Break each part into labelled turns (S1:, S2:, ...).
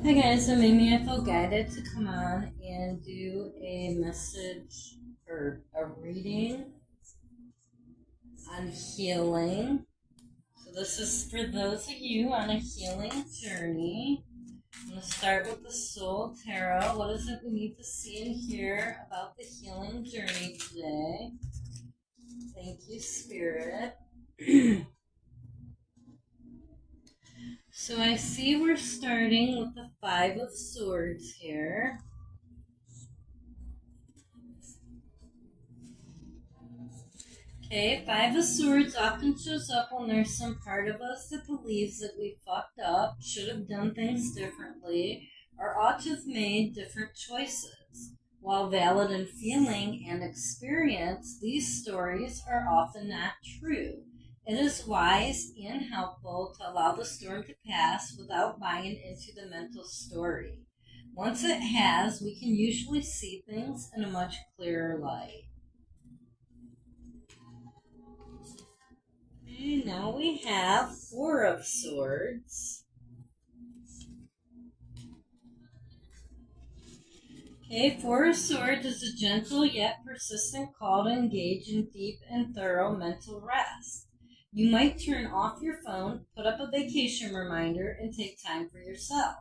S1: Hi guys, so Mimi, I feel guided to come on and do a message or a reading on healing. So this is for those of you on a healing journey. I'm going to start with the Soul Tarot. What is it we need to see and hear about the healing journey today? Thank you, Spirit. So I see we're starting with the Five of Swords here. Okay, Five of Swords often shows up when there's some part of us that believes that we fucked up, should have done things differently, or ought to have made different choices. While valid in feeling and experience, these stories are often not true. It is wise and helpful to allow the storm to pass without buying into the mental story. Once it has, we can usually see things in a much clearer light. Okay, now we have Four of Swords. Okay, Four of Swords is a gentle yet persistent call to engage in deep and thorough mental rest. You might turn off your phone, put up a vacation reminder, and take time for yourself.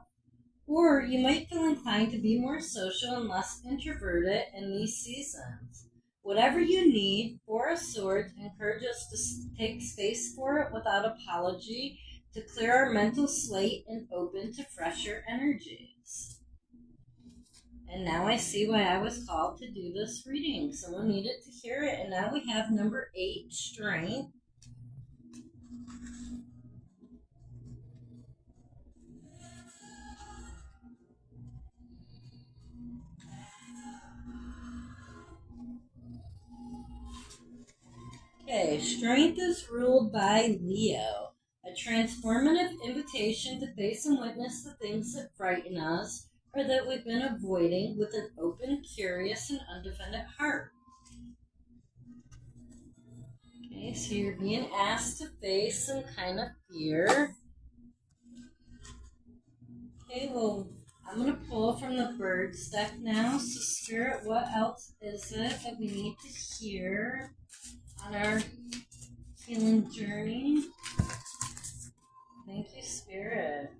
S1: Or you might feel inclined to be more social and less introverted in these seasons. Whatever you need, Four of Swords encourages us to take space for it without apology, to clear our mental slate and open to fresher energies. And now I see why I was called to do this reading. Someone needed to hear it. And now we have number 8, Strength. Okay, Strength is ruled by Leo, a transformative invitation to face and witness the things that frighten us or that we've been avoiding with an open, curious, and undefended heart. Okay, so you're being asked to face some kind of fear. Okay, well, I'm going to pull from the Birds deck now. So, Spirit, what else is it that we need to hear on our healing journey? Thank you, Spirit.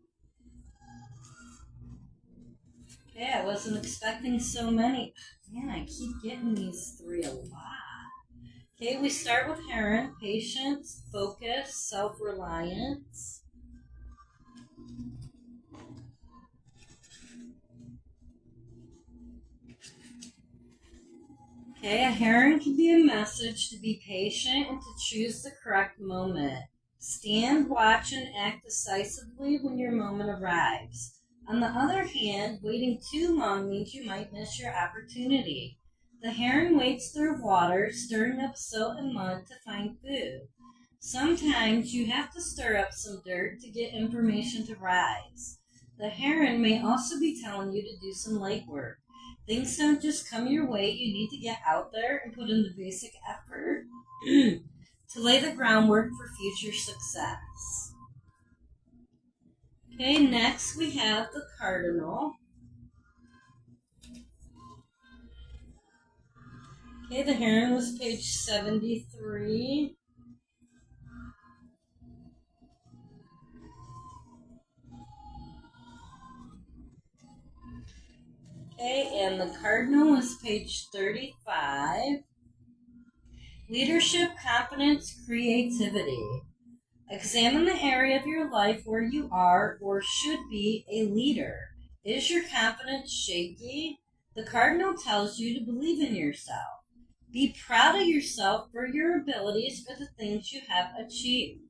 S1: Okay, I wasn't expecting so many. Man, I keep getting these 3 a lot. Okay, we start with Heron. Patience, focus, self-reliance. Okay, a heron can be a message to be patient and to choose the correct moment. Stand, watch, and act decisively when your moment arrives. On the other hand, waiting too long means you might miss your opportunity. The heron wades through water, stirring up silt and mud to find food. Sometimes you have to stir up some dirt to get information to rise. The heron may also be telling you to do some legwork. Things don't just come your way. You need to get out there and put in the basic effort to lay the groundwork for future success. Okay, next we have the Cardinal. Okay, the Heron was page 73. Okay, and the Cardinal was page 35. Leadership, confidence, creativity. Examine the area of your life where you are or should be a leader. Is your confidence shaky? The Cardinal tells you to believe in yourself. Be proud of yourself for your abilities, for the things you have achieved.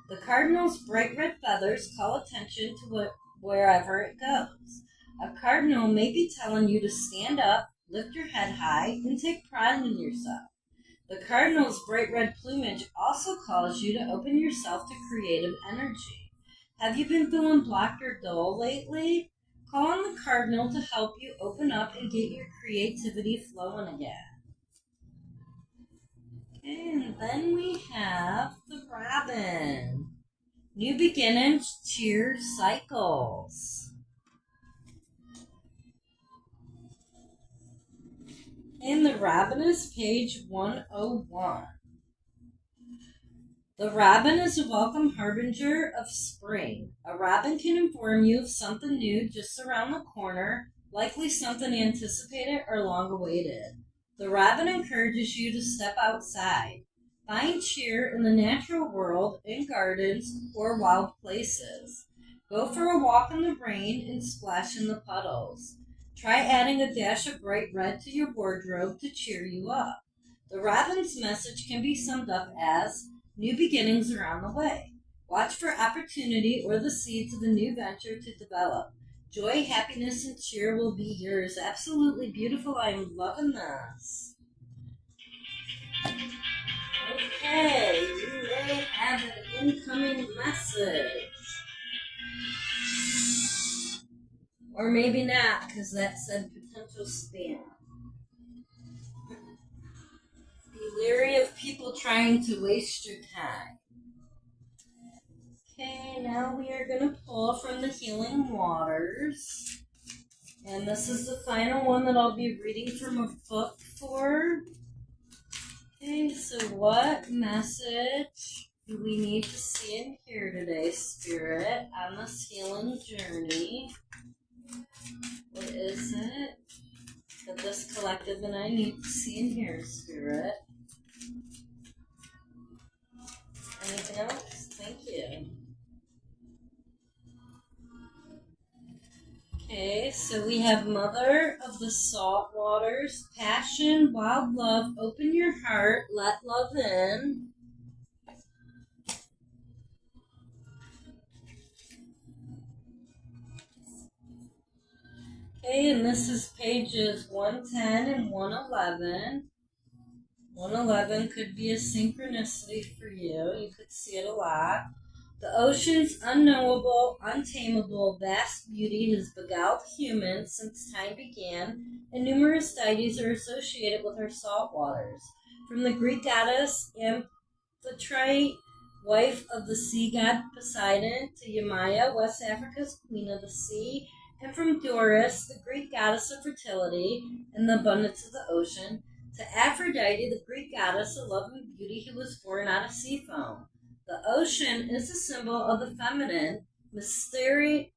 S1: The Cardinal's bright red feathers call attention to wherever it goes. A Cardinal may be telling you to stand up, lift your head high, and take pride in yourself. The Cardinal's bright red plumage also calls you to open yourself to creative energy. Have you been feeling blocked or dull lately? Call on the Cardinal to help you open up and get your creativity flowing again. Okay, and then we have the Robin. New beginnings, cheer cycles. In the Ravenous, page 101. The robin is a welcome harbinger of spring. A robin can inform you of something new just around the corner, likely something anticipated or long awaited. The robin encourages you to step outside. Find cheer in the natural world, in gardens, or wild places. Go for a walk in the rain and splash in the puddles. Try adding a dash of bright red to your wardrobe to cheer you up. The robin's message can be summed up as new beginnings are on the way. Watch for opportunity or the seeds of a new venture to develop. Joy, happiness, and cheer will be yours. Absolutely beautiful. I'm loving this. Okay, you may have an incoming message. Or maybe not, because that said potential spam. Be leery of people trying to waste your time. Okay, now we are going to pull from the Healing Waters. And this is the final one that I'll be reading from a book for. Okay, so what message do we need to see and hear today, Spirit, on this healing journey? What is it that this collective and I need to see and hear, Spirit? Anything else? Thank you. Okay, so we have Mother of the Salt Waters, Passion, Wild Love, Open Your Heart, Let Love In. Okay, and this is pages 110 and 111. 111 could be a synchronicity for you. You could see it a lot. The ocean's unknowable, untamable, vast beauty has beguiled humans since time began, and numerous deities are associated with her salt waters. From the Greek goddess Amphitrite, wife of the sea god Poseidon, to Yamaya, West Africa's queen of the sea, and from Doris, the Greek goddess of fertility and the abundance of the ocean, to Aphrodite, the Greek goddess of love and beauty who was born out of sea foam. The ocean is a symbol of the feminine, mysteries,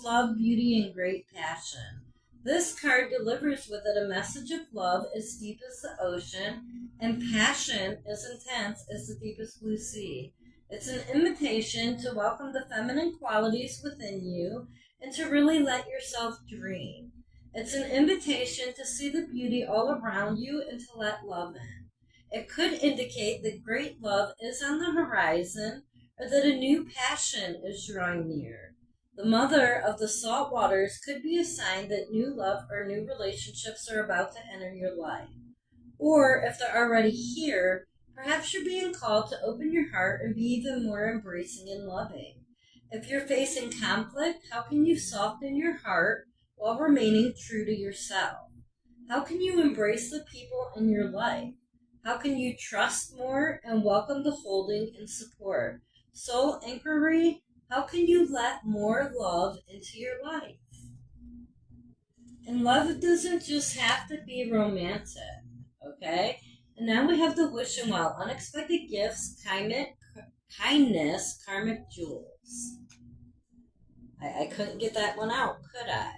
S1: love, beauty, and great passion. This card delivers with it a message of love as deep as the ocean and passion as intense as the deepest blue sea. It's an invitation to welcome the feminine qualities within you and to really let yourself dream. It's an invitation to see the beauty all around you and to let love in. It could indicate that great love is on the horizon or that a new passion is drawing near. The Mother of the Salt Waters could be a sign that new love or new relationships are about to enter your life. Or if they're already here, perhaps you're being called to open your heart and be even more embracing and loving. If you're facing conflict, how can you soften your heart while remaining true to yourself? How can you embrace the people in your life? How can you trust more and welcome the holding and support? Soul inquiry, how can you let more love into your life? And love doesn't just have to be romantic, okay? And now we have the wishing well, unexpected gifts, kindness, karmic jewels. I couldn't get that one out, could I?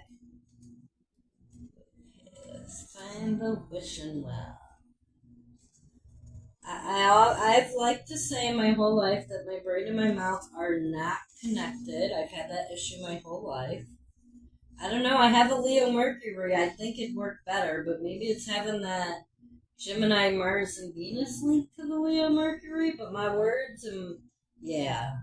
S1: Yes, find the wishing well. I've liked to say my whole life that my brain and my mouth are not connected. I've had that issue my whole life. I don't know, I have a Leo Mercury. I think it'd work better, but maybe it's having that Gemini, Mars, and Venus link to the Leo Mercury, but my words and yeah.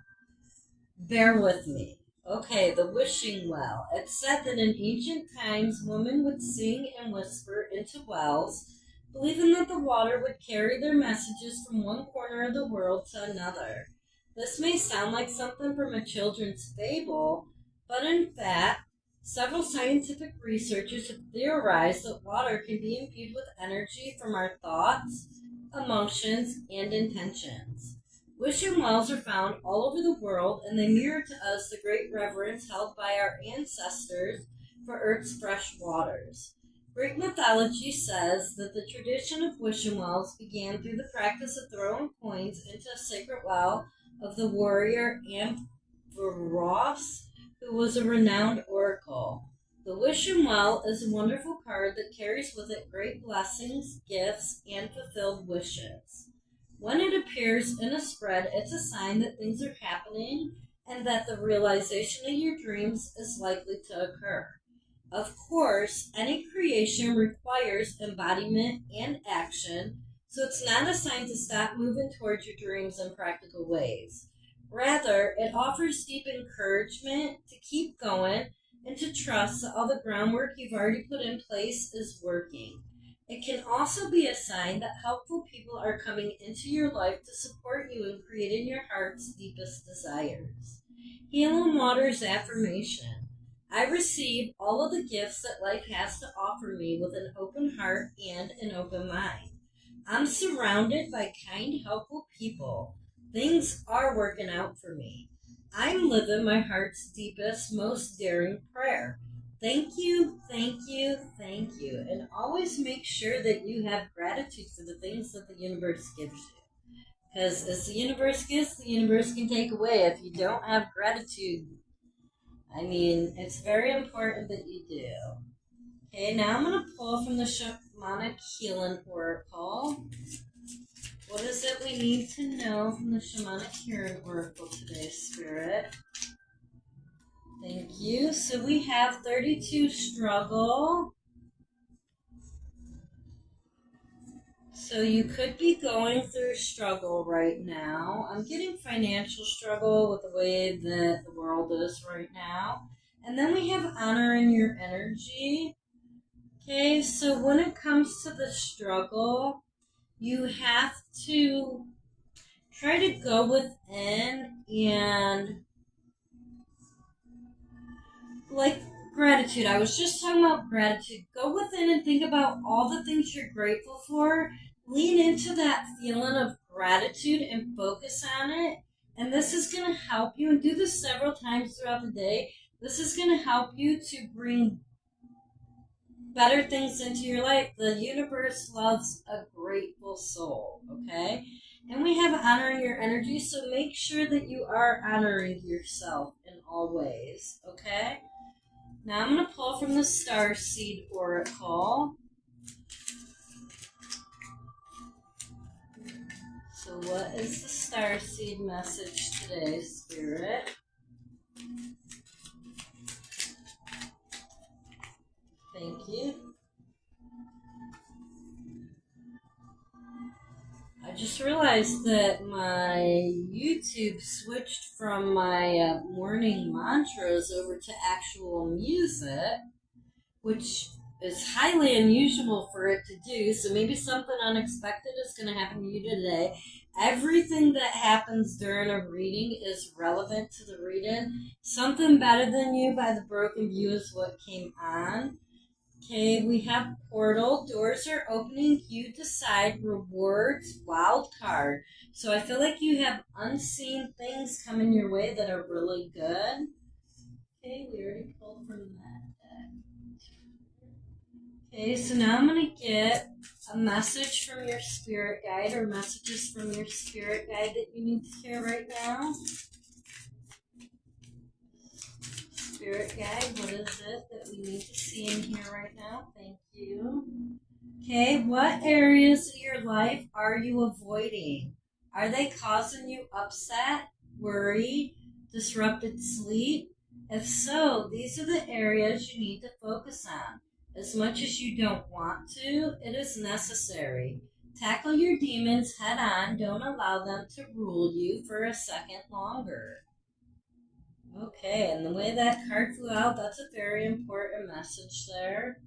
S1: Bear with me. Okay, the wishing well. It's said that in ancient times, women would sing and whisper into wells, believing that the water would carry their messages from one corner of the world to another. This may sound like something from a children's fable, but in fact, several scientific researchers have theorized that water can be imbued with energy from our thoughts, emotions, and intentions. Wishing wells are found all over the world, and they mirror to us the great reverence held by our ancestors for Earth's fresh waters. Greek mythology says that the tradition of wishing wells began through the practice of throwing coins into a sacred well of the warrior Amphiaraus, who was a renowned oracle. The wishing well is a wonderful card that carries with it great blessings, gifts, and fulfilled wishes. When it appears in a spread, it's a sign that things are happening and that the realization of your dreams is likely to occur. Of course, any creation requires embodiment and action, so it's not a sign to stop moving towards your dreams in practical ways. Rather, it offers deep encouragement to keep going and to trust that all the groundwork you've already put in place is working. It can also be a sign that helpful people are coming into your life to support you in creating your heart's deepest desires. Healing Water's affirmation. I receive all of the gifts that life has to offer me with an open heart and an open mind. I'm surrounded by kind, helpful people. Things are working out for me. I'm living my heart's deepest, most daring prayer. Thank you, thank you, thank you. And always make sure that you have gratitude for the things that the universe gives you. Because as the universe gives, the universe can take away. If you don't have gratitude, it's very important that you do. Okay, now I'm going to pull from the Shamanic Healing Oracle. What is it we need to know from the Shamanic Healing Oracle today, Spirit? Thank you. So we have 32 struggle. So you could be going through struggle right now. I'm getting financial struggle with the way that the world is right now. And then we have honoring your energy. Okay, so when it comes to the struggle, you have to try to go within and gratitude. I was just talking about gratitude. Go within and think about all the things you're grateful for. Lean into that feeling of gratitude and focus on it. And this is going to help you, and do this several times throughout the day. This is going to help you to bring better things into your life. The universe loves a grateful soul, okay? And we have honoring your energy, so make sure that you are honoring yourself in all ways, okay? Now I'm going to pull from the Starseed Oracle. So what is the Starseed message today, Spirit? Thank you. I just realized that my YouTube switched from my morning mantras over to actual music, which is highly unusual for it to do, so maybe something unexpected is going to happen to you today. Everything that happens during a reading is relevant to the reading. Something Better Than You by The Broken View is what came on. Okay, we have Portal. Doors are opening. You decide. Rewards. Wild card. So I feel like you have unseen things coming your way that are really good. Okay, we already pulled from that deck. Okay, so now I'm going to get a message from your spirit guide, or messages from your spirit guide that you need to hear right now. Spirit guide, what is it that we need to see in here right now? Thank you. Okay, what areas of your life are you avoiding? Are they causing you upset, worry, disrupted sleep? If so, these are the areas you need to focus on. As much as you don't want to, it is necessary. Tackle your demons head on. Don't allow them to rule you for a second longer. Okay, and the way that card flew out, that's a very important message there.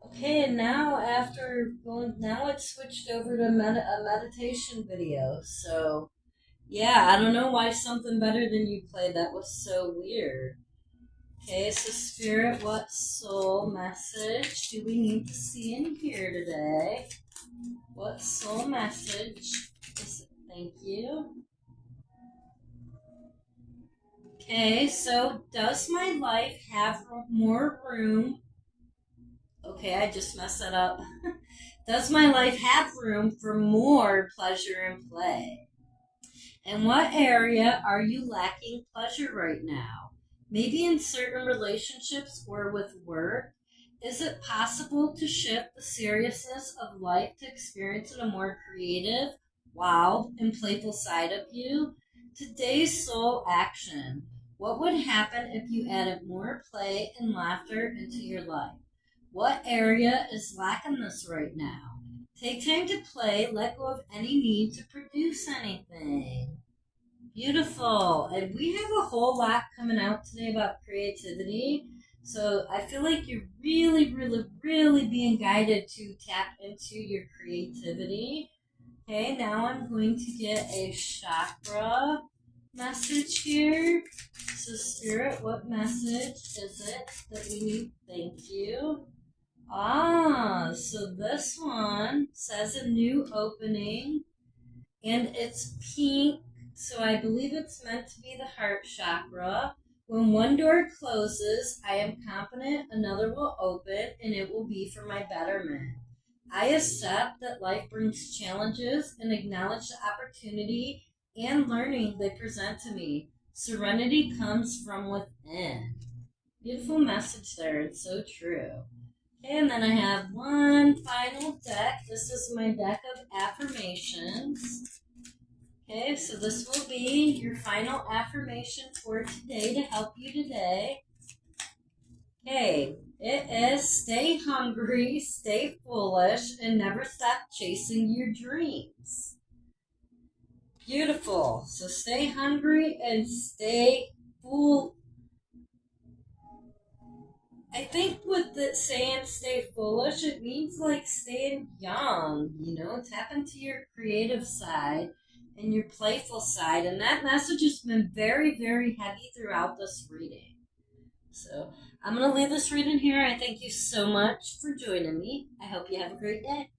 S1: Okay, and now it switched over to a meditation video. So, yeah, I don't know why Something Better Than You played. That was so weird. Okay, so Spirit, what soul message do we need to see in here today? What soul message is it? Thank you. Okay, so does my life have more room? Okay, I just messed that up. Does my life have room for more pleasure and play? In what area are you lacking pleasure right now? Maybe in certain relationships or with work? Is it possible to shift the seriousness of life to experience in a more creative, wild, and playful side of you? Today's soul action. What would happen if you added more play and laughter into your life? What area is lacking this right now? Take time to play, let go of any need to produce anything. Beautiful. And we have a whole lot coming out today about creativity. So I feel like you're really, really, really being guided to tap into your creativity. Okay, now I'm going to get a chakra message here. So, Spirit, what message is it that we need? Thank you. So this one says a new opening, and it's pink, so I believe it's meant to be the heart chakra. When one door closes, I am confident another will open, and it will be for my betterment. I accept that life brings challenges and acknowledge the opportunity and learning they present to me. Serenity comes from within. Beautiful message there. It's so true. Okay, and then I have one final deck. This is my deck of affirmations. Okay, so this will be your final affirmation for today to help you today. Okay, it is stay hungry, stay foolish, and never stop chasing your dreams. Beautiful. So stay hungry and stay fool. I think with the saying stay foolish, it means like staying young, tap into your creative side and your playful side. And that message has been very, very heavy throughout this reading. So I'm going to leave this reading here. I thank you so much for joining me. I hope you have a great day.